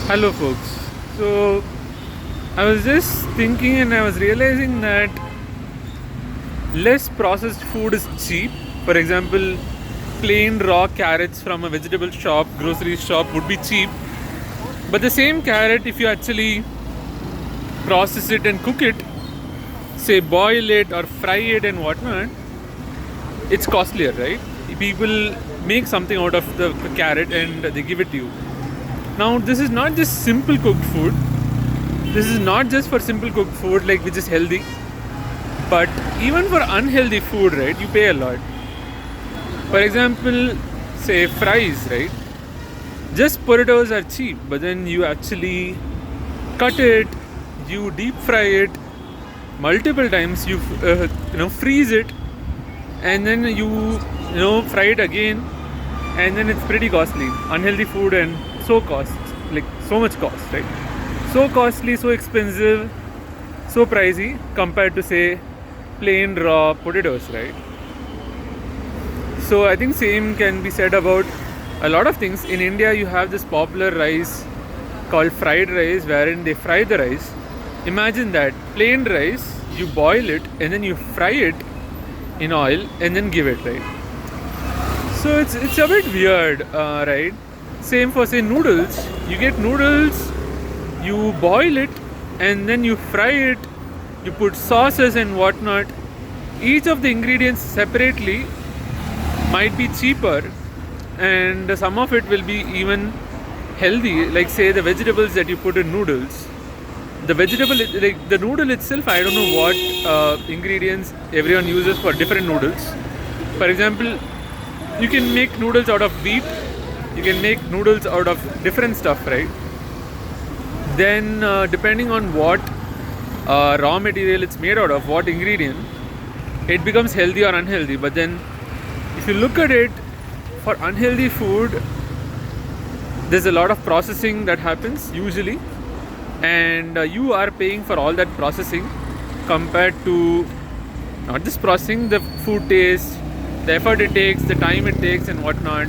Hello, folks. So, I was just thinking and I was realizing that less processed food is cheap. For example, plain raw carrots from a vegetable shop, grocery shop would be cheap. But the same carrot, if you actually process it and cook it, say boil it or fry it and whatnot, it's costlier, right? People make something out of the carrot and they give it to you. Now, this is not just simple cooked food. This is not just for simple cooked food, like which is healthy, but even for unhealthy food, right? You pay a lot. For example, say fries, right? Just potatoes are cheap, but then you actually cut it, you deep fry it multiple times, you freeze it, and then you fry it again, and then it's pretty costly. Unhealthy food and so much cost, right? So costly, so expensive, so pricey compared to say plain raw potatoes, right? So I think same can be said about a lot of things. In India, you have this popular rice called fried rice, wherein they fry the rice. Imagine that plain rice, you boil it and then you fry it in oil and then give it, right? So it's a bit weird, right? Same for say noodles. You get noodles, you boil it and then you fry it, you put sauces and whatnot. Each of the ingredients separately might be cheaper, and some of it will be even healthy, like say the vegetables that you put in noodles. The vegetable, like the noodle itself, I don't know what ingredients everyone uses for different noodles. For example, you can make noodles out of wheat, you can make noodles out of different stuff, right? Then depending on what raw material it's made out of, what ingredient, it becomes healthy or unhealthy. But then if you look at it, for unhealthy food, there's a lot of processing that happens usually, and you are paying for all that processing compared to not just processing, the food taste, the effort it takes, the time it takes and whatnot.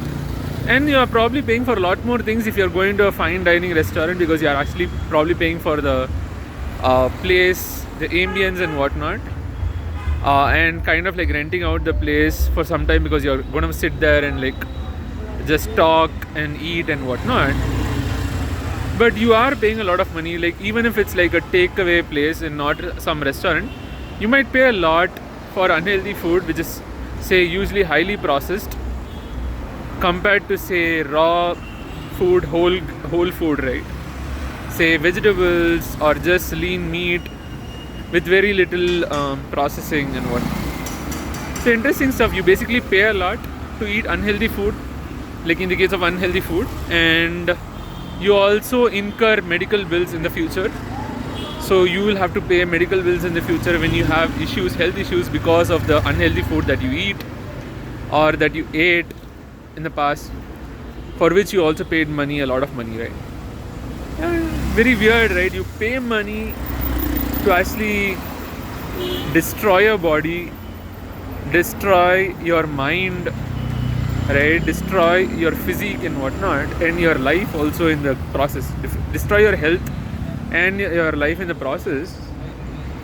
And you are probably paying for a lot more things if you're going to a fine dining restaurant, because you are actually probably paying for the place, the ambience and whatnot, and kind of like renting out the place for some time because you're going to sit there and like just talk and eat and whatnot. But you are paying a lot of money, like even if it's like a takeaway place and not some restaurant, you might pay a lot for unhealthy food, which is say usually highly processed, compared to say raw food, whole food, right? Say vegetables or just lean meat with very little processing and whatnot. So interesting stuff. You basically pay a lot to eat unhealthy food, like in the case of unhealthy food, and you also incur medical bills in the future. So you will have to pay medical bills in the future when you have issues, health issues, because of the unhealthy food that you eat or that you ate in the past, for which you also paid money, a lot of money, right? Yeah, very weird, right? You pay money to actually destroy your body, destroy your mind, right? Destroy your physique and whatnot, and your life also in the process. Destroy your health and your life in the process,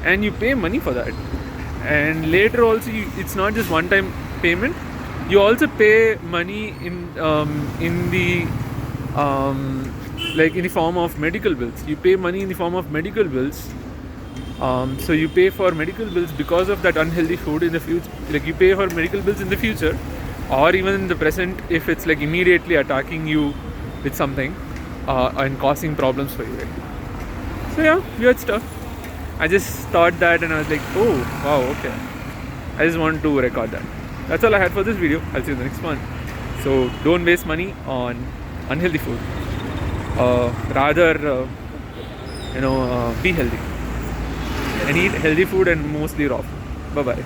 and you pay money for that. And later also, it's not just one-time payment. You also pay money in the like in the form of medical bills. You pay money in the form of medical bills. So you pay for medical bills because of that unhealthy food in the future. Like you pay for medical bills in the future, or even in the present, if it's like immediately attacking you with something and causing problems for you, right? So yeah, weird stuff. I just thought that and I was like, oh wow, okay, I just want to record that. That's all I had for this video. I'll see you in the next one. So don't waste money on unhealthy food, rather be healthy and eat healthy food and mostly raw food. Bye bye.